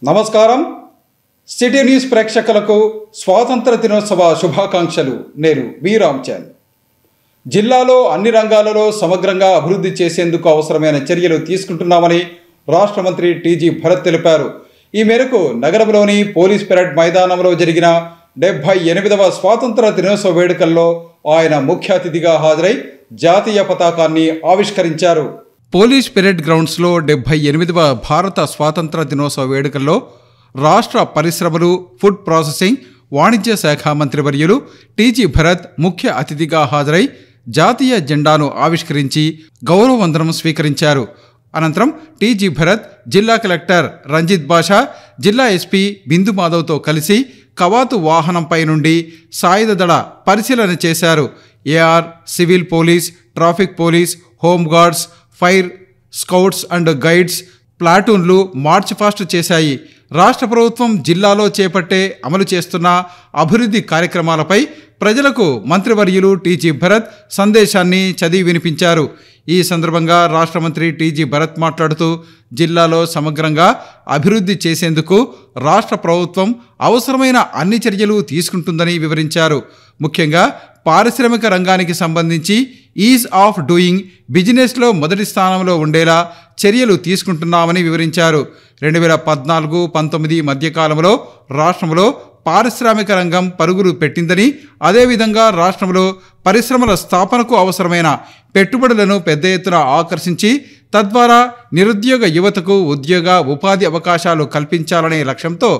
నమస్కారం. City news ప్రేక్షకులకు స్వాతంత్ర దినోత్సవ శుభాకాంక్షలు. నేను వి రామ్చంద్. జిల్లాలో అన్ని రంగాలలో సమగ్రంగా అభివృద్ధి చేసేందుకు అవసరమైన చర్యలు తీసుకుంటున్నామని రాష్ట్ర మంత్రి టీజీ భరత్ తెలిపారు. ఈ మేరకు నగరంలోని పోలీస్ పెరేడ్ మైదానంలో జరిగిన 78వ స్వాతంత్ర దినోత్సవ వేడుకల్లో ఆయన ముఖ్య అతిథిగా హాజరై జాతీయ పతాకాన్ని ఆవిష్కరించారు. పోలీస్ పెరేడ్ గ్రౌండ్స్లో 78వ భారత స్వాతంత్ర దినోత్సవ వేడుకల్లో రాష్ట్ర పరిశ్రమలు, ఫుడ్ ప్రాసెసింగ్, వాణిజ్య శాఖ మంత్రివర్యులు టీజీ భరత్ ముఖ్య అతిథిగా హాజరై జాతీయ జెండాను ఆవిష్కరించి గౌరవ వందనం స్వీకరించారు. అనంతరం టీజీ భరత్ జిల్లా కలెక్టర్ రంజిత్ బాషా, జిల్లా ఎస్పీ బిందు మాధవ్తో కలిసి కవాతు వాహనంపై నుండి సాయుధ దళ పరిశీలన చేశారు. AR, civil police, traffic police, home guards, fire, scouts and guides ప్లాటూన్లు మార్చ్ పాస్ట్ చేశాయి. రాష్ట్ర ప్రభుత్వం జిల్లాలో చేపట్టే అమలు చేస్తున్న అభివృద్ధి కార్యక్రమాలపై ప్రజలకు మంత్రివర్యులు టీజీ భరత్ సందేశాన్ని చదివి వినిపించారు. ఈ సందర్భంగా రాష్ట్ర మంత్రి టీజీ భరత్ మాట్లాడుతూ జిల్లాలో సమగ్రంగా అభివృద్ధి చేసేందుకు రాష్ట్ర ప్రభుత్వం అవసరమైన అన్ని చర్యలు తీసుకుంటుందని వివరించారు. ముఖ్యంగా పారిశ్రామిక రంగానికి సంబంధించి ఈజ్ ఆఫ్ డూయింగ్ బిజినెస్లో మొదటి స్థానంలో ఉండేలా చర్యలు తీసుకుంటున్నామని వివరించారు. 2014-19 మధ్యకాలంలో రాష్ట్రంలో పారిశ్రామిక రంగం పరుగులు పెట్టిందని, అదేవిధంగా రాష్ట్రంలో పరిశ్రమల స్థాపనకు అవసరమైన పెట్టుబడులను పెద్ద ఎత్తున ఆకర్షించి తద్వారా నిరుద్యోగ యువతకు ఉద్యోగ ఉపాధి అవకాశాలు కల్పించాలనే లక్ష్యంతో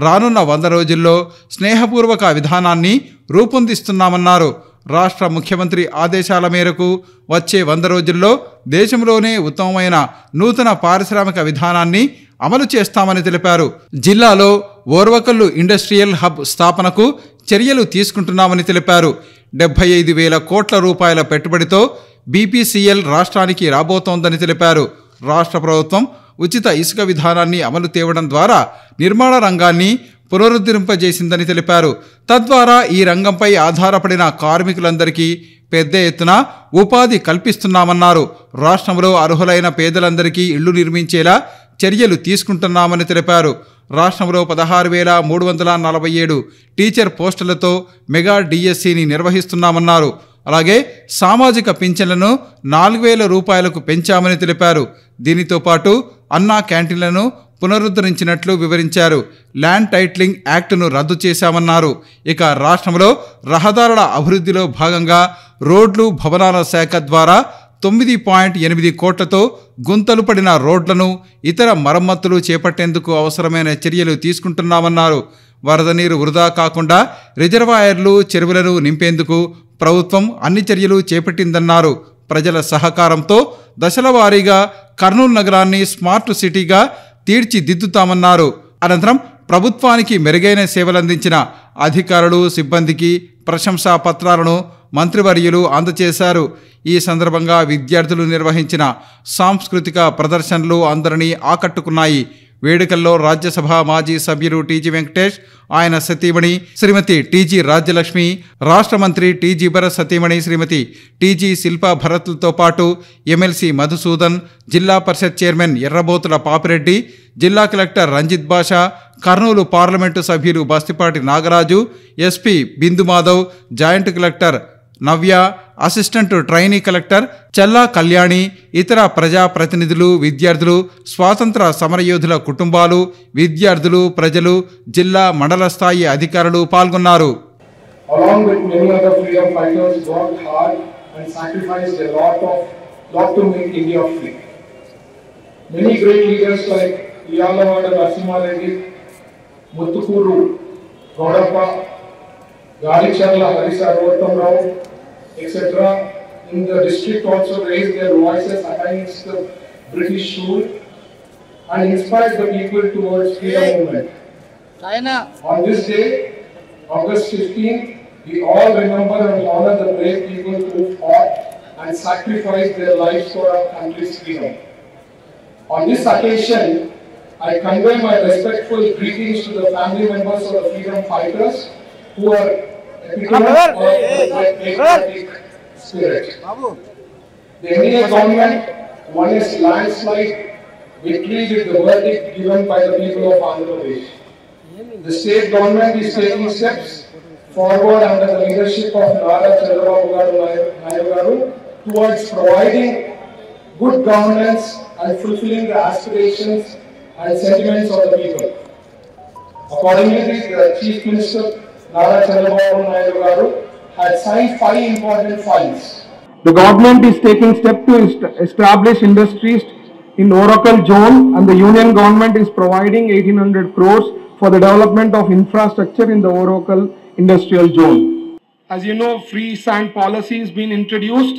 రానున్న 100 రోజుల్లో స్నేహపూర్వక విధానాన్ని రూపొందిస్తున్నామన్నారు. రాష్ట్ర ముఖ్యమంత్రి ఆదేశాల మేరకు వచ్చే 100 రోజుల్లో దేశంలోనే ఉత్తమమైన నూతన పారిశ్రామిక విధానాన్ని అమలు చేస్తామని తెలిపారు. జిల్లాలో ఓర్వకల్లు ఇండస్ట్రియల్ హబ్ స్థాపనకు చర్యలు తీసుకుంటున్నామని తెలిపారు. 75,000 కోట్ల రూపాయల పెట్టుబడితో బీపీసీఎల్ రాష్ట్రానికి రాబోతోందని తెలిపారు. రాష్ట్ర ప్రభుత్వం ఉచిత ఇసుక విధానాన్ని అమలు తేవడం ద్వారా నిర్మాణ రంగాన్ని పునరుద్ధరింపజేసిందని తెలిపారు. తద్వారా ఈ రంగంపై ఆధారపడిన కార్మికులందరికీ పెద్ద ఎత్తున ఉపాధి కల్పిస్తున్నామన్నారు. రాష్ట్రంలో అర్హులైన పేదలందరికీ ఇళ్లు నిర్మించేలా చర్యలు తీసుకుంటున్నామని తెలిపారు. రాష్ట్రంలో 16,347 టీచర్ పోస్టులతో మెగా డిఎస్సిని నిర్వహిస్తున్నామన్నారు. అలాగే సామాజిక పింఛన్లను 4,000 రూపాయలకు పెంచామని తెలిపారు. దీనితో పాటు అన్నా క్యాంటీన్లను పునరుద్ధరించినట్లు వివరించారు. ల్యాండ్ టైటిలింగ్ యాక్ట్ను రద్దు చేశామన్నారు. ఇక రాష్ట్రంలో రహదారుల అభివృద్ధిలో భాగంగా రోడ్లు, భవనాల శాఖ ద్వారా 9.8 కోట్లతో గుంతలు పడిన రోడ్లను, ఇతర మరమ్మతులు చేపట్టేందుకు అవసరమైన చర్యలు తీసుకుంటున్నామన్నారు. వరద నీరు వృధా కాకుండా రిజర్వాయర్లు, చెరువులను నింపేందుకు ప్రభుత్వం అన్ని చర్యలు చేపట్టిందన్నారు. ప్రజల సహకారంతో దశల వారీగా కర్నూలు నగరాన్ని స్మార్ట్ సిటీగా తీర్చిదిద్దుతామన్నారు. అనంతరం ప్రభుత్వానికి మెరుగైన సేవలందించిన అధికారులు, సిబ్బందికి ప్రశంసా పత్రాలను మంత్రివర్యులు అందజేశారు. ఈ సందర్భంగా విద్యార్థులు నిర్వహించిన సాంస్కృతిక ప్రదర్శనలు అందరినీ ఆకట్టుకున్నాయి. వేడుకల్లో రాజ్యసభ మాజీ సభ్యులు టీజీ వెంకటేష్, ఆయన సతీమణి శ్రీమతి టీజీ రాజ్యలక్ష్మి, రాష్ట్ర మంత్రి టీజీ భరత్ సతీమణి శ్రీమతి టీజీ శిల్పా భరత్లతో పాటు ఎమ్మెల్సీ మధుసూదన్, జిల్లా పరిషత్ చైర్మన్ ఎర్రబోతుల పాపిరెడ్డి, జిల్లా కలెక్టర్ రంజిత్ బాషా, కర్నూలు పార్లమెంటు సభ్యులు బస్తిపాటి నాగరాజు, ఎస్పీ బిందు మాధవ్, జాయింట్ కలెక్టర్ నవ్య, అసిస్టెంట్ ట్రైనీ కలెక్టర్ చల్లా కళ్యాణి, ఇతర ప్రజాప్రతినిధులు, విద్యార్థులు, స్వాతంత్ర సమరయోధుల కుటుంబాలు, విద్యార్థులు, ప్రజలు, జిల్లా మండల స్థాయి అధికారులు పాల్గొన్నారు. etc. in the district also raised their voices against the British rule and inspired the people towards freedom movement. On this day, August 15, we all remember and honor the brave people who fought and sacrificed their lives for our country's freedom. On this occasion, I convey my respectful greetings to the family members of the freedom fighters who are patriotic spirit. The Indian government, one is landslide victory with the verdict given by the people of Andhra Pradesh. The state government is taking steps forward under the leadership of Nara Chandrababu Naidu garu towards providing good governance and fulfilling the aspirations and sentiments of the people. Accordingly, the Chief Minister Nara Chandrababu Naidu garu had signed 5 important files. The government is taking steps to establish industries in Oracle zone, and the union government is providing 1800 crores for the development of infrastructure in the Oracle industrial zone. As you know, free sand policy has been introduced.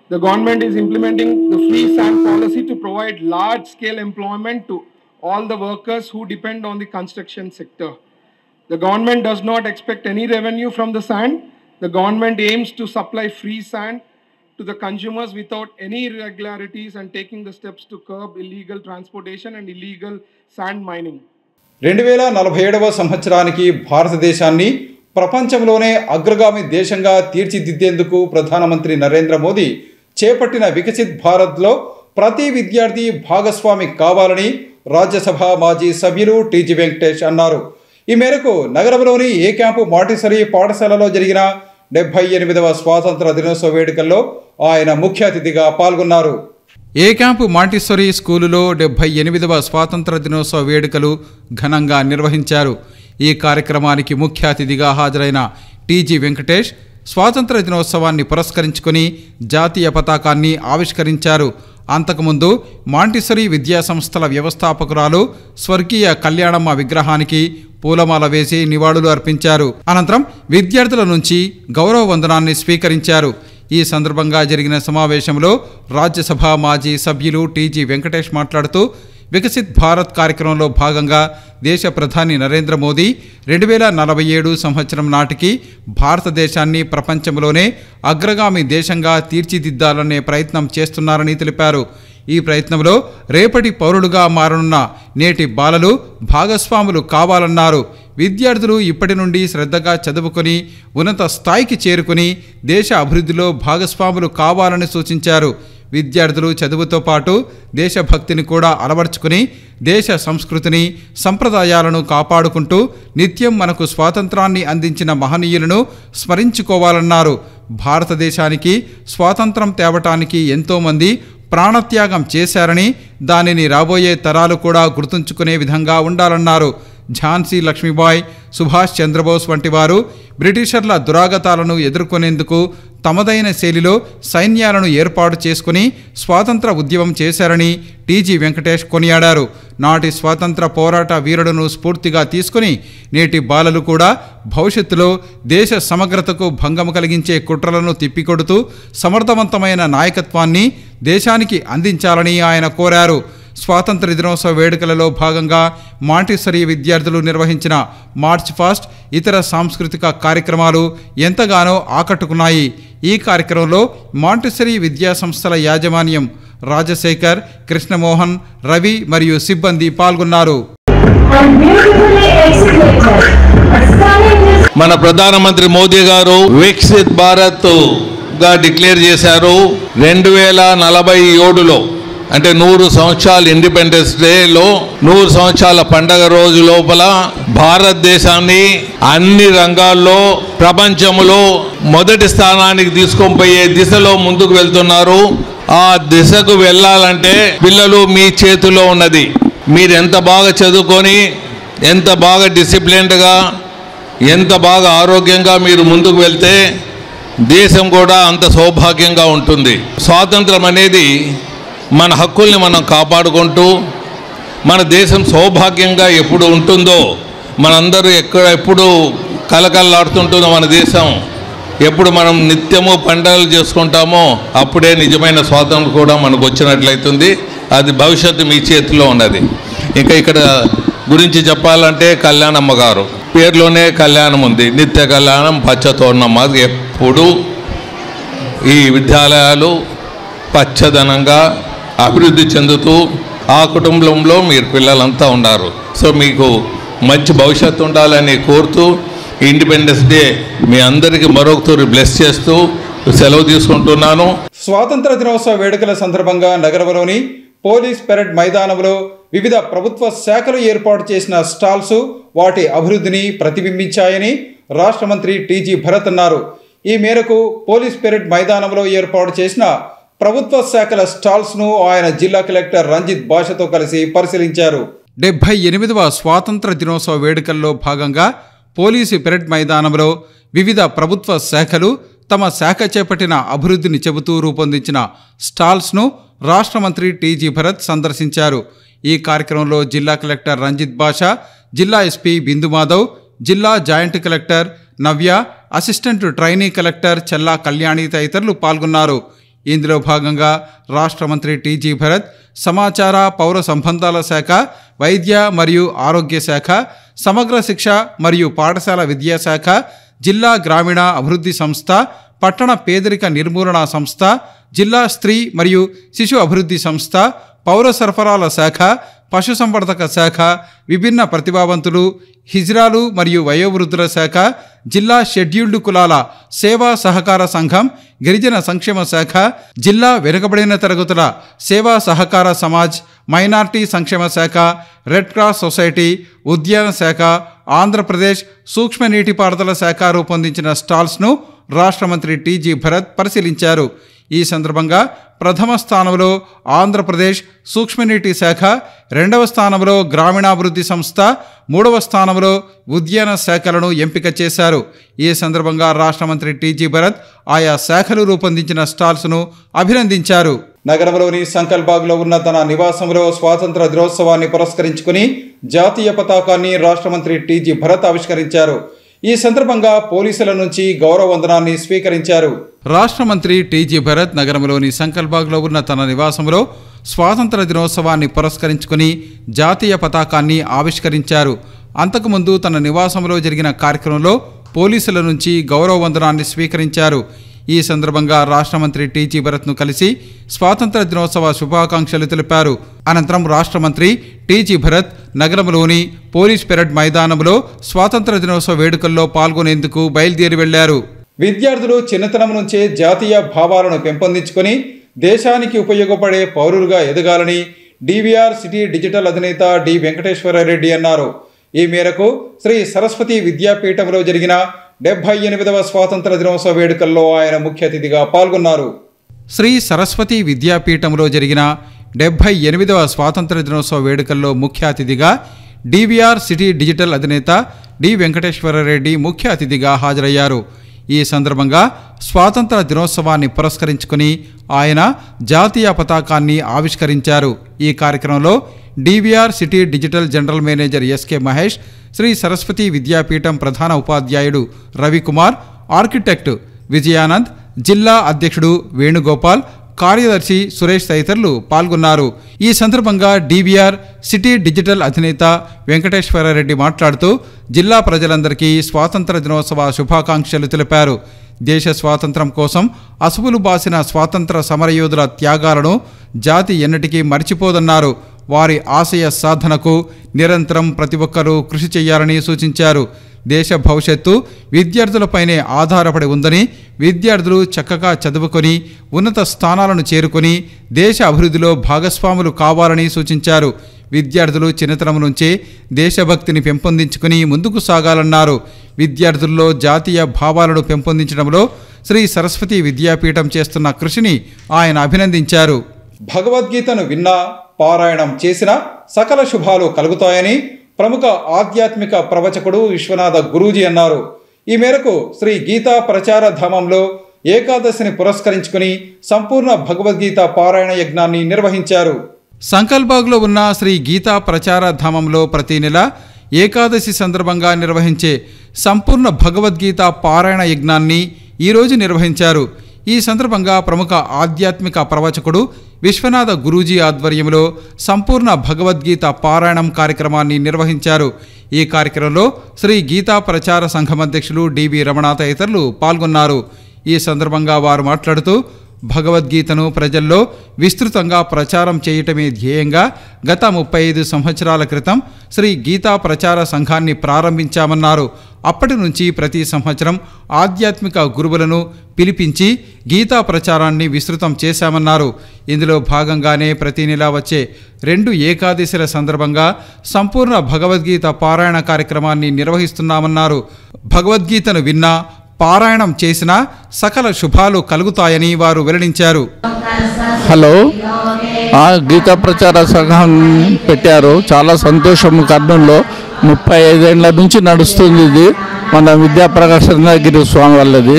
The government is implementing the free sand policy to provide large-scale employment to all the workers who depend on the construction sector. The government does not expect any revenue from the sand. The government aims to supply free sand to the consumers without any irregularities and taking the steps to curb illegal transportation and illegal sand mining. 2047వ సంవత్సరానికి భారతదేశాన్ని ప్రపంచంలోనే అగ్రగామి దేశంగా తీర్చిదిద్దేందుకు ప్రధానమంత్రి నరేంద్ర మోదీ చేపట్టిన వికసిత్ భారత్లో ప్రతి విద్యార్థి భాగస్వామి కావాలని రాజ్యసభ మాజీ సభ్యులు టీజీ వెంకటేష్ అన్నారు. ఈ మేరకు నగరంలోని ఏ క్యాంపు మాంటిసరీ పాఠశాలలో జరిగిన 78వ స్వాతంత్ర దినోత్సవ వేడుకల్లో ఆయన ముఖ్య అతిథిగా పాల్గొన్నారు. ఏ క్యాంపు మాంటిసరీ స్కూలులో 78వ స్వాతంత్ర దినోత్సవ వేడుకలు ఘనంగా నిర్వహించారు. ఈ కార్యక్రమానికి ముఖ్య అతిథిగా హాజరైన టీజీ వెంకటేష్ స్వాతంత్ర దినోత్సవాన్ని పురస్కరించుకొని జాతీయ పతాకాన్ని ఆవిష్కరించారు. అంతకుముందు మాంటిసరీ విద్యా సంస్థల వ్యవస్థాపకురాలు స్వర్గీయ కళ్యాణమ్మ విగ్రహానికి పూలమాల వేసి నివాళులు అర్పించారు. అనంతరం విద్యార్థుల నుంచి గౌరవ వందనాన్ని స్వీకరించారు. ఈ సందర్భంగా జరిగిన సమావేశంలో రాజ్యసభ మాజీ సభ్యులు టీజీ వెంకటేష్ మాట్లాడుతూ వికసిత్ భారత్ కార్యక్రమంలో భాగంగా దేశ ప్రధాని నరేంద్ర మోదీ 2047 సంవత్సరం నాటికి భారతదేశాన్ని ప్రపంచంలోనే అగ్రగామి దేశంగా తీర్చిదిద్దాలనే ప్రయత్నం చేస్తున్నారని తెలిపారు. ఈ ప్రయత్నంలో రేపటి పౌరులుగా మారనున్న నేటి బాలలు భాగస్వాములు కావాలన్నారు. విద్యార్థులు ఇప్పటి నుండి శ్రద్ధగా చదువుకొని ఉన్నత స్థాయికి చేరుకుని దేశ అభివృద్ధిలో భాగస్వాములు కావాలని సూచించారు. విద్యార్థులు చదువుతో పాటు దేశభక్తిని కూడా అలవర్చుకుని దేశ సంస్కృతిని సంప్రదాయాలను కాపాడుకుంటూ నిత్యం మనకు స్వాతంత్రాన్ని అందించిన మహనీయులను స్మరించుకోవాలన్నారు. భారతదేశానికి స్వాతంత్రం తేవటానికి ఎంతోమంది ప్రాణత్యాగం చేశారని దానిని రాబోయే తరాలు కూడా గుర్తుంచుకునే విధంగా ఉండాలన్నారు. ఝాన్సీ లక్ష్మీబాయి, సుభాష్ చంద్రబోస్ వంటి వారు బ్రిటిషర్ల దురాగతాలను ఎదుర్కొనేందుకు తమదైన శైలిలో సైన్యాలను ఏర్పాటు చేసుకుని స్వాతంత్ర ఉద్యమం చేశారని టీజీ వెంకటేష్ కొనియాడారు. నాటి స్వాతంత్ర పోరాట వీరులను స్ఫూర్తిగా తీసుకుని నేటి బాలలు కూడా భవిష్యత్తులో దేశ సమగ్రతకు భంగం కలిగించే కుట్రలను తిప్పికొడుతూ సమర్థవంతమైన నాయకత్వాన్ని దేశానికి అందించాలని ఆయన కోరారు. స్వాతంత్ర దినోత్సవ వేడుకలలో భాగంగా మాంటిసరీ విద్యార్థులు నిర్వహించిన మార్చ్ ఫాస్ట్, ఇతర సాంస్కృతిక కార్యక్రమాలు ఎంతగానో ఆకట్టుకున్నాయి. ఈ కార్యక్రమంలో మాంటిసరీ విద్యా సంస్థల యాజమాన్యం రాజశేఖర్, కృష్ణమోహన్, రవి మరియు సిబ్బంది పాల్గొన్నారు. మన ప్రధానమంత్రి మోదీ గారు వికసిత్ భారత్ గా డిక్లేర్ చేశారు. 2047లో అంటే 100 సంవత్సరాల ఇండిపెండెన్స్ డేలో 100 సంవత్సరాల పండగ రోజు లోపల భారతదేశాన్ని అన్ని రంగాల్లో ప్రపంచంలో మొదటి స్థానానికి తీసుకొని పోయే దిశలో ముందుకు వెళ్తున్నారు. ఆ దిశకు వెళ్ళాలంటే పిల్లలు మీ చేతిలో ఉన్నది. మీరు ఎంత బాగా చదువుకొని, ఎంత బాగా డిసిప్లిన్డ్గా, ఎంత బాగా ఆరోగ్యంగా మీరు ముందుకు వెళ్తే దేశం కూడా అంత సౌభాగ్యంగా ఉంటుంది. స్వాతంత్రం అనేది మన హక్కుల్ని మనం కాపాడుకుంటూ మన దేశం సౌభాగ్యంగా ఎప్పుడు ఉంటుందో, మనందరూ ఎప్పుడు కలకల్లాడుతుంటుందో మన దేశం, ఎప్పుడు మనం నిత్యము పండుగలు చేసుకుంటామో అప్పుడే నిజమైన స్వాతంత్రం కూడా మనకు వచ్చినట్లయితుంది. అది భవిష్యత్తు మీ చేతిలో ఉన్నది. ఇంకా ఇక్కడ గురించి చెప్పాలంటే కళ్యాణమ్మ గారు పేరులోనే కళ్యాణం ఉంది. నిత్య కళ్యాణం పచ్చతోరణం. అది ఎప్పుడు ఈ విద్యాలయాలు పచ్చదనంగా అభివృద్ధి చెందుతూ ఆ కుటుంబంలో మీరు పిల్లలంతా ఉన్నారు. సో మీకు మంచి భవిష్యత్తు ఉండాలని కోరుతూ ఇండిపెండెన్స్ డే మీ అందరికీ మరొకసారి బ్లెస్ చేస్తూ సెలవు తీసుకుంటున్నాను. స్వాతంత్ర దినోత్సవ వేడుకల సందర్భంగా నగరంలోని పోలీస్ పెరేడ్ మైదానంలో వివిధ ప్రభుత్వ శాఖలు ఏర్పాటు చేసిన స్టాల్స్ వాటి అభివృద్ధిని ప్రతిబింబించాయని రాష్ట్ర మంత్రి టీజీ భరత్ అన్నారు. ఈ మేరకు పోలీస్ పెరేడ్ మైదానంలో ఏర్పాటు చేసిన ప్రభుత్వ శాఖల స్టాల్స్ను ఆయన జిల్లా కలెక్టర్ రంజిత్ భాషతో కలిసి పరిశీలించారు. 78వ స్వాతంత్ర దినోత్సవ వేడుకల్లో భాగంగా పోలీసు పెరేడ్ మైదానంలో వివిధ ప్రభుత్వ శాఖలు తమ శాఖ చేపట్టిన అభివృద్ధిని చెబుతూ రూపొందించిన స్టాల్స్ను రాష్ట్ర మంత్రి టీజీ భరత్ సందర్శించారు. ఈ కార్యక్రమంలో జిల్లా కలెక్టర్ రంజిత్ భాషా, జిల్లా ఎస్పీ బిందు మాధవ్, జిల్లా జాయింట్ కలెక్టర్ నవ్య, అసిస్టెంట్ ట్రైనీ కలెక్టర్ చెల్లా కళ్యాణి తదితరులు పాల్గొన్నారు. ఇందులో భాగంగా రాష్ట్ర మంత్రి టీజీ భరత్ సమాచార పౌర సంబంధాల శాఖ, వైద్య మరియు ఆరోగ్య శాఖ, సమగ్ర శిక్ష మరియు పాఠశాల విద్యాశాఖ, జిల్లా గ్రామీణ అభివృద్ధి సంస్థ, పట్టణ పేదరిక నిర్మూలన సంస్థ, జిల్లా స్త్రీ మరియు శిశు అభివృద్ధి సంస్థ, పౌర సరఫరాల శాఖ, పశుసంవర్ధక శాఖ, విభిన్న ప్రతిభావంతులు, హిజ్రాలు మరియు వయోవృద్ధుల శాఖ, జిల్లా షెడ్యూల్డ్ కులాల సేవా సహకార సంఘం, గిరిజన సంక్షేమ శాఖ, జిల్లా వెనుకబడిన తరగతుల సేవా సహకార సమాజ్, మైనార్టీ సంక్షేమ శాఖ, రెడ్ క్రాస్ సొసైటీ, ఉద్యాన శాఖ, ఆంధ్రప్రదేశ్ సూక్ష్మ నీటిపారుదల శాఖ రూపొందించిన స్టాల్స్ను రాష్ట్ర మంత్రి టీజీ భరత్ పరిశీలించారు. ఈ సందర్భంగా ప్రథమ స్థానంలో ఆంధ్రప్రదేశ్ సూక్ష్మనీటి శాఖ, రెండవ స్థానంలో గ్రామీణాభివృద్ధి సంస్థ, మూడవ స్థానంలో ఉద్యాన శాఖలను ఎంపిక చేశారు. ఈ సందర్భంగా రాష్ట్ర మంత్రి టీజీ భరత్ ఆయా శాఖలు రూపొందించిన స్టాల్స్ను అభినందించారు. నగరంలోని సంకల్బాగ్లో ఉన్న తన నివాసంలో స్వాతంత్ర దినోత్సవాన్ని పురస్కరించుకుని జాతీయ పతాకాన్ని రాష్ట్ర మంత్రి టీజీ భరత్ ఆవిష్కరించారు. ఈ సందర్భంగా పోలీసుల నుంచి గౌరవ వందనాన్ని స్వీకరించారు. రాష్ట్ర మంత్రి టీజీ భరత్ నగరంలోని సంకల్బాగ్లో ఉన్న తన నివాసంలో స్వాతంత్ర దినోత్సవాన్ని పురస్కరించుకుని జాతీయ పతాకాన్ని ఆవిష్కరించారు. అంతకుముందు తన నివాసంలో జరిగిన కార్యక్రమంలో పోలీసుల నుంచి గౌరవ వందనాన్ని స్వీకరించారు. ఈ సందర్భంగా రాష్ట్ర మంత్రి టీజీ భరత్ను కలిసి స్వాతంత్ర దినోత్సవ శుభాకాంక్షలు తెలిపారు. అనంతరం రాష్ట్ర మంత్రి టీజీ భరత్ నగరంలోని పోలీస్ పెరేడ్ మైదానంలో స్వాతంత్ర దినోత్సవ వేడుకల్లో పాల్గొనేందుకు బయలుదేరి వెళ్లారు. విద్యార్థులు చిన్నతనం నుంచే జాతీయ భావాలను పెంపొందించుకొని దేశానికి ఉపయోగపడే పౌరులుగా ఎదగాలని డివిఆర్ సిటీ డిజిటల్ అధినేత డి వెంకటేశ్వరరెడ్డి అన్నారు. ఈ మేరకు శ్రీ సరస్వతి విద్యాపీఠంలో జరిగిన 78వ స్వాతంత్ర దినోత్సవ వేడుకల్లో ఆయన ముఖ్య అతిథిగా పాల్గొన్నారు. శ్రీ సరస్వతి విద్యాపీఠంలో జరిగిన 78వ స్వాతంత్ర దినోత్సవ వేడుకల్లో ముఖ్య అతిథిగా డివిఆర్ సిటీ డిజిటల్ అధినేత డి వెంకటేశ్వరరెడ్డి ముఖ్య అతిథిగా హాజరయ్యారు. ఈ సందర్భంగా స్వాతంత్ర దినోత్సవాన్ని పురస్కరించుకుని ఆయన జాతీయ పతాకాన్ని ఆవిష్కరించారు. ఈ కార్యక్రమంలో DVR city digital general manager SK Mahesh, Shri Saraswati Vidyapeetham ప్రధాన ఉపాధ్యాయుడు రవికుమార్, ఆర్కిటెక్ట్ విజయానంద్, జిల్లా అధ్యక్షుడు వేణుగోపాల్, కార్యదర్శి సురేష్ తదితరులు పాల్గొన్నారు. ఈ సందర్భంగా డివిఆర్ సిటీ డిజిటల్ అధినేత వెంకటేశ్వరరెడ్డి మాట్లాడుతూ జిల్లా ప్రజలందరికీ స్వాతంత్ర దినోత్సవ శుభాకాంక్షలు తెలిపారు. దేశ స్వాతంత్రం కోసం అసువులు బాసిన స్వాతంత్ర సమరయోధుల త్యాగాలను జాతి ఎన్నటికీ మర్చిపోదన్నారు. వారి ఆశయ సాధనకు నిరంతరం ప్రతి ఒక్కరూ కృషి చేయాలని సూచించారు. దేశ భవిష్యత్తు విద్యార్థులపైనే ఆధారపడి ఉందని, విద్యార్థులు చక్కగా చదువుకొని ఉన్నత స్థానాలను చేరుకొని దేశ అభివృద్ధిలో భాగస్వాములు కావాలని సూచించారు. విద్యార్థులు చిన్నతనం నుంచే దేశభక్తిని పెంపొందించుకుని ముందుకు సాగాలన్నారు. విద్యార్థుల్లో జాతీయ భావాలను పెంపొందించడంలో శ్రీ సరస్వతి విద్యాపీఠం చేస్తున్న కృషిని ఆయన అభినందించారు. భగవద్గీతను విన్నా, పారాయణం చేసిన సకల శుభాలు కలుగుతాయని ప్రముఖ ఆధ్యాత్మిక ప్రవచకుడు విశ్వనాథ గురూజీ అన్నారు. ఈ మేరకు శ్రీ గీతా ప్రచార ధామంలో ఏకాదశిని పురస్కరించుకుని సంపూర్ణ భగవద్గీత పారాయణ యజ్ఞాన్ని నిర్వహించారు. సంకల్బాగ్లో ఉన్న శ్రీ గీతా ప్రచార ధామంలో ప్రతి నెల ఏకాదశి సందర్భంగా నిర్వహించే సంపూర్ణ భగవద్గీత పారాయణ యజ్ఞాన్ని ఈరోజు నిర్వహించారు. ఈ సందర్భంగా ప్రముఖ ఆధ్యాత్మిక ప్రవచకుడు విశ్వనాథ గురూజీ ఆధ్వర్యంలో సంపూర్ణ భగవద్గీత పారాయణం కార్యక్రమాన్ని నిర్వహించారు. ఈ కార్యక్రమంలో శ్రీ గీతా ప్రచార సంఘం అధ్యక్షులు డివి రమణ తదితరులు పాల్గొన్నారు. ఈ సందర్భంగా వారు మాట్లాడుతూ భగవద్గీతను ప్రజల్లో విస్తృతంగా ప్రచారం చేయటమే ధ్యేయంగా గత 35 సంవత్సరాల క్రితం శ్రీ గీతా ప్రచార సంఘాన్ని ప్రారంభించామన్నారు. అప్పటి నుంచి ప్రతి సంవత్సరం ఆధ్యాత్మిక గురువులను పిలిపించి గీతా ప్రచారాన్ని విస్తృతం చేశామన్నారు. ఇందులో భాగంగానే ప్రతి నెలా వచ్చే 2 ఏకాదశిల సందర్భంగా సంపూర్ణ భగవద్గీత పారాయణ కార్యక్రమాన్ని నిర్వహిస్తున్నామన్నారు. భగవద్గీతను విన్నా పారాయణం చేసినా సకల శుభాలు కలుగుతాయని వారు వెల్లడించారు. హలో, గీతా ప్రచార సంఘం పెట్టారు. చాలా సంతోషం. కర్నూలులో 35 ఏళ్ల నుంచి నడుస్తుంది ఇది. మన విద్యాప్రకాశగిరి స్వామి వాళ్ళది.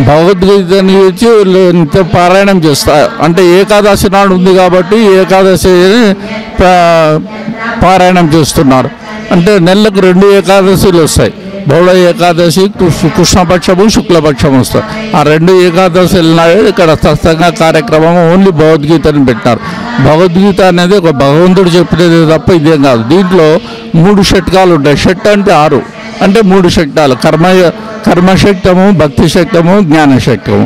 భగవద్గీతని గురించి పారాయణం చేస్తా అంటే ఏకాదశి నాడు ఉంది కాబట్టి ఏకాదశి పారాయణం చేస్తున్నారు. అంటే నెలకు 2 ఏకాదశిలు వస్తాయి. బహుళ ఏకాదశి కృష్ణపక్షము శుక్లపక్షం వస్తాయి. ఆ 2 ఏకాదశిలు ఇక్కడ సత్సంగ కార్యక్రమం ఓన్లీ భగవద్గీతని పెట్టినారు. భగవద్గీత అనేది ఒక భగవంతుడు చెప్పినది తప్ప ఇదేం కాదు. దీంట్లో 3 షట్కాలు ఉంటాయి. షట్ అంటే 6 అంటే 3 షట్కాలు: కర్మశక్తము, భక్తి శక్తము, జ్ఞానశక్తము.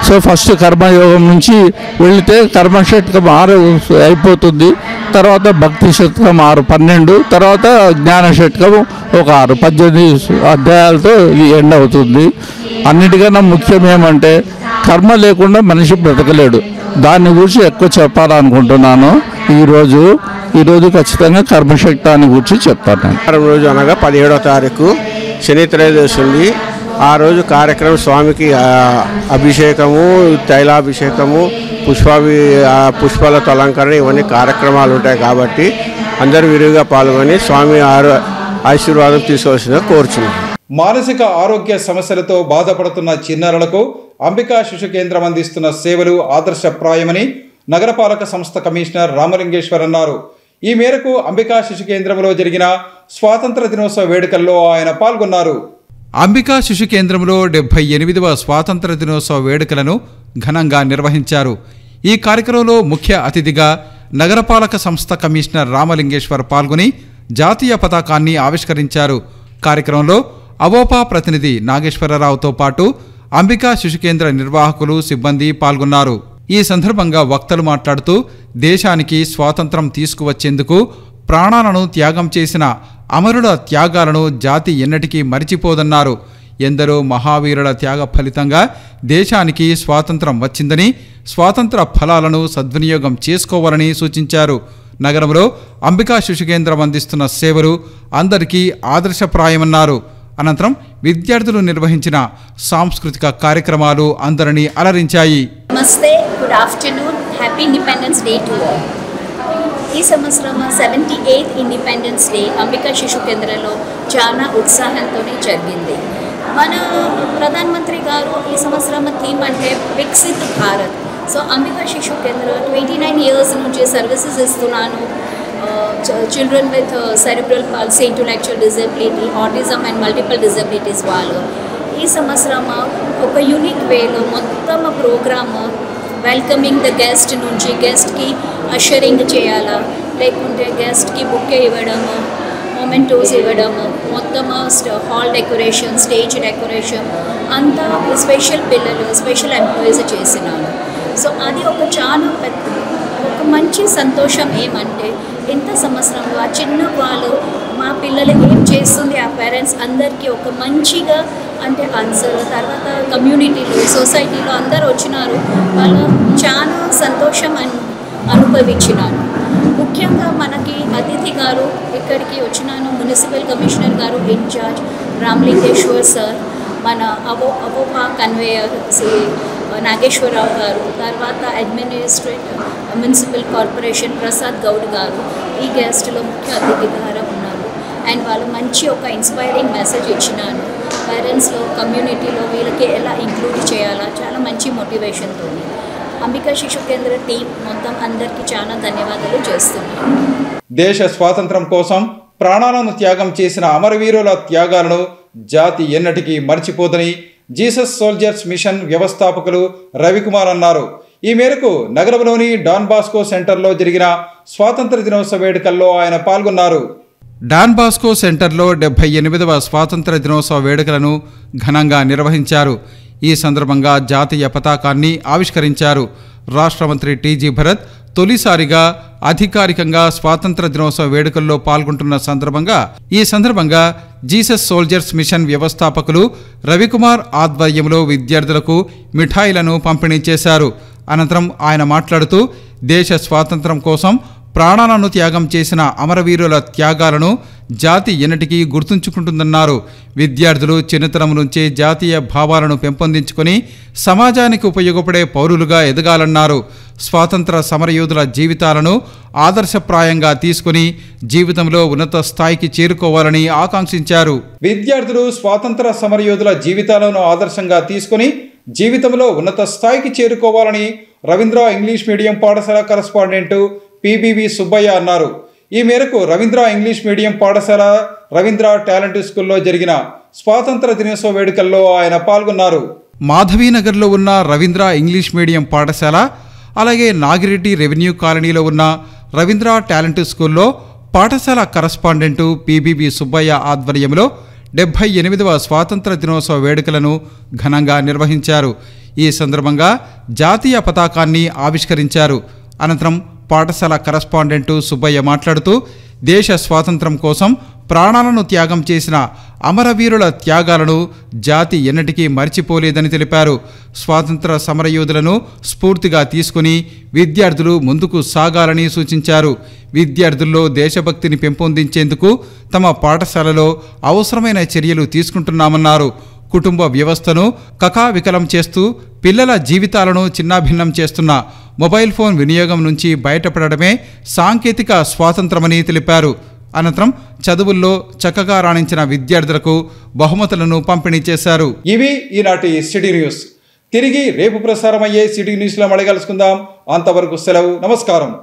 సో ఫస్ట్ కర్మయోగం నుంచి వెళితే కర్మశక్తం 6 అయిపోతుంది. తర్వాత భక్తి శతకం 6, 12. తర్వాత జ్ఞానశతకము ఒక 6, 18 అధ్యాయాలతో ఎండ్ అవుతుంది. అన్నిటికన్నా ముఖ్యం ఏమంటే కర్మ లేకుండా మనిషి బ్రతకలేడు. దాని గురించి ఎక్కువ చెప్పాలనుకుంటున్నాను. ఈరోజు ఖచ్చితంగా కర్మశక్తాన్ని గురించి చెప్తాను. రోజు అనగా 17వ తారీఖు శని త్రయోదశి ఉంది. ఆ రోజు కార్యక్రమం స్వామికి అభిషేకము, తైలాభిషేకము, పుష్పాలతో అలంకరణ ఇవన్నీ కార్యక్రమాలు ఉంటాయి. కాబట్టి అందరూ విరివిగా పాల్గొని స్వామి ఆశీర్వాదం తీసుకోవాల్సిందిగా కోరుచున్నాం. మానసిక ఆరోగ్య సమస్యలతో బాధపడుతున్న చిన్నారులకు అంబికా శిశు కేంద్రం అందిస్తున్న సేవలు ఆదర్శప్రాయమని నగరపాలక సంస్థ కమిషనర్ రామలింగేశ్వర్ అన్నారు. ఈ మేరకు అంబికా శిశు కేంద్రంలో జరిగిన స్వాతంత్ర దినోత్సవ వేడుకల్లో ఆయన పాల్గొన్నారు. అంబికా శిశు కేంద్రంలో 78వ స్వాతంత్ర దినోత్సవ వేడుకలను ఘనంగా నిర్వహించారు. ఈ కార్యక్రమంలో ముఖ్య అతిథిగా నగరపాలక సంస్థ కమిషనర్ రామలింగేశ్వర్ పాల్గొని జాతీయ పతాకాన్ని ఆవిష్కరించారు. కార్యక్రమంలో అవోపా ప్రతినిధి నాగేశ్వరరావుతో పాటు అంబికా శిశు కేంద్ర నిర్వాహకులు, సిబ్బంది పాల్గొన్నారు. ఈ సందర్భంగా వక్తలు మాట్లాడుతూ దేశానికి స్వాతంత్రం తీసుకువచ్చేందుకు ప్రాణాలను త్యాగం చేసిన అమరుల త్యాగాలను జాతి ఎన్నటికీ మరిచిపోదన్నారు. ఎందరో మహావీరుల త్యాగ ఫలితంగా దేశానికి స్వాతంత్రం వచ్చిందని, స్వాతంత్ర ఫలాలను సద్వినియోగం చేసుకోవాలని సూచించారు. నగరంలో అంబికా శిశు కేంద్రం అందిస్తున్న సేవలు అందరికీ ఆదర్శప్రాయమన్నారు. అనంతరం విద్యార్థులు నిర్వహించిన సాంస్కృతిక కార్యక్రమాలు అందరినీ అలరించాయి. నమస్తే, good afternoon, happy independence day to all. ఈ సంవత్సరం 78th ఇండిపెండెన్స్ డే అంబికా శిశు కేంద్రంలో చాలా ఉత్సాహంతోనే జరిగింది. మన ప్రధానమంత్రి గారు ఈ సంవత్సరం థీమ్ అంటే వికసిత్ భారత్. సో అంబికా శిశు కేంద్రం 29 years నుంచి సర్వీసెస్ ఇస్తున్నాను. Children with cerebral palsy, intellectual disability, autism and multiple disabilities వాళ్ళు ఈ సంవత్సరం ఒక యూనిక్ వేలో మొత్తం ప్రోగ్రామ్ వెల్కమింగ్ ద గెస్ట్ నుంచి గెస్ట్కి అషరింగ్ చేయాలా, లేకుంటే గెస్ట్కి బుక్కే ఇవ్వడము, మొమెంటోస్ ఇవ్వడము, మొత్తం హాల్ డెకరేషన్, స్టేజ్ డెకరేషన్ అంతా స్పెషల్ పిల్లలు, స్పెషల్ ఎంప్లాయీస్ చేసినాను. సో అది ఒక మంచి సంతోషం. ఏమంటే ఇంత సంవత్సరంలో ఆ చిన్న వాళ్ళు మా పిల్లలు ఏం చేస్తుంది ఆ పేరెంట్స్ అందరికీ ఒక మంచిగా అంటే ఆన్సర్. తర్వాత కమ్యూనిటీలో, సొసైటీలో అందరు వచ్చినారు, వాళ్ళు చాలా సంతోషం అనుభవించినారు. ముఖ్యంగా మనకి అతిథి గారు ఇక్కడికి వచ్చినాను, మున్సిపల్ కమిషనర్ గారు ఇన్ఛార్జ్ రామలింగేశ్వర్ సార్, మన అవోపా కన్వేయర్ నాగేశ్వరరావు గారు, తర్వాత administrative municipal corporation Prasad Goud గారు ఈ గెస్ట్లో ముఖ్య అతిథిగా ఉన్నారు. అండ్ వాళ్ళు మంచి ఒక ఇన్స్పైరింగ్ మెసేజ్ ఇచ్చినాను. పేరెంట్స్లో, కమ్యూనిటీలో వీళ్ళకి ఎలా ఇంక్లూడ్ చేయాలా చాలా మంచి మోటివేషన్తో అంబికా శిశు కేంద్ర టీం మొత్తం అందరికీ చాలా ధన్యవాదాలు చేస్తున్నాను. దేశ స్వాతంత్రం కోసం ప్రాణాలను త్యాగం చేసిన అమరవీరుల త్యాగాలను జాతి ఎన్నటికీ మర్చిపోదని జీసస్ సోల్జర్స్ మిషన్ వ్యవస్థాపకులు రవికుమార్ అన్నారు. ఈ మేరకు నగరంలోని డాన్ బాస్కో సెంటర్లో జరిగిన స్వాతంత్ర దినోత్సవ వేడుకల్లో ఆయన పాల్గొన్నారు. డాన్ బాస్కో సెంటర్లో 78వ స్వాతంత్ర దినోత్సవ వేడుకలను ఘనంగా నిర్వహించారు. ఈ సందర్భంగా జాతీయ పతాకాన్ని ఆవిష్కరించారు. రాష్ట్ర మంత్రి టీజీ భరత్ తొలిసారిగా అధికారికంగా స్వాతంత్ర దినోత్సవ వేడుకల్లో పాల్గొంటున్న ఈ సందర్భంగా జీసస్ సోల్జర్స్ మిషన్ వ్యవస్థాపకులు రవికుమార్ ఆధ్వర్యంలో విద్యార్థులకు మిఠాయిలను పంపిణీ చేశారు. అనంతరం ఆయన మాట్లాడుతూ దేశ స్వాతంత్రం కోసం ప్రాణాలను త్యాగం చేసిన అమరవీరుల త్యాగాలను జాతి ఎన్నటికీ గుర్తుంచుకుంటుందన్నారు. విద్యార్థులు చిన్నతనం నుంచే జాతీయ భావాలను పెంపొందించుకొని సమాజానికి ఉపయోగపడే పౌరులుగా ఎదగాలన్నారు. స్వాతంత్ర సమరయోధుల జీవితాలను ఆదర్శప్రాయంగా తీసుకుని జీవితంలో ఉన్నత స్థాయికి చేరుకోవాలని ఆకాంక్షించారు. విద్యార్థులు స్వాతంత్ర సమరయోధుల జీవితాలను ఆదర్శంగా తీసుకుని జీవితంలో ఉన్నత స్థాయికి చేరుకోవాలని రవీంద్ర ఇంగ్లీష్ మీడియం పాఠశాల కరస్పాండెంట్ పిబివి సుబ్బయ్య అన్నారు. ఈ మేరకు రవీంద్ర ఇంగ్లీష్ మీడియం పాఠశాల రవీంద్ర టాలెంట్ స్కూల్లో జరిగిన స్వాతంత్ర దినోత్సవ వేడుకల్లో ఆయన పాల్గొన్నారు. మాధవీనగర్లో ఉన్న రవీంద్ర ఇంగ్లీష్ మీడియం పాఠశాల, అలాగే నాగిరెడ్డి రెవెన్యూ కాలనీలో ఉన్న రవీంద్ర టాలెంట్ స్కూల్లో పాఠశాల కరస్పాండెంట్ పిబివి సుబ్బయ్య ఆధ్వర్యంలో 78వ స్వాతంత్ర దినోత్సవ వేడుకలను ఘనంగా నిర్వహించారు. ఈ సందర్భంగా జాతీయ పతాకాన్ని ఆవిష్కరించారు. అనంతరం పాఠశాల కరస్పాండెంట్ సుబ్బయ్య మాట్లాడుతూ దేశ స్వాతంత్రం కోసం ప్రాణాలను త్యాగం చేసిన అమరవీరుల త్యాగాలను జాతి ఎన్నటికీ మర్చిపోలేదని తెలిపారు. స్వాతంత్ర సమరయోధులను స్ఫూర్తిగా తీసుకుని విద్యార్థులు ముందుకు సాగాలని సూచించారు. విద్యార్థుల్లో దేశభక్తిని పెంపొందించేందుకు తమ పాఠశాలలో అవసరమైన చర్యలు తీసుకుంటున్నామన్నారు. కుటుంబ వ్యవస్థను కకావికలం చేస్తూ పిల్లల జీవితాలను చిన్నాభిన్నం చేస్తున్న మొబైల్ ఫోన్ వినియోగం నుంచి బయటపడడమే సాంకేతిక స్వాతంత్రమని తెలిపారు. అనంతరం చదువుల్లో చక్కగా రాణించిన విద్యార్థులకు బహుమతులను పంపిణీ చేశారు. ఇవి ఈనాటి సిటీ న్యూస్. తిరిగి రేపు ప్రసారమయ్యే సిటీ న్యూస్లో మళ్ళీ కలుసుకుందాం. అంతవరకు సెలవు. నమస్కారం.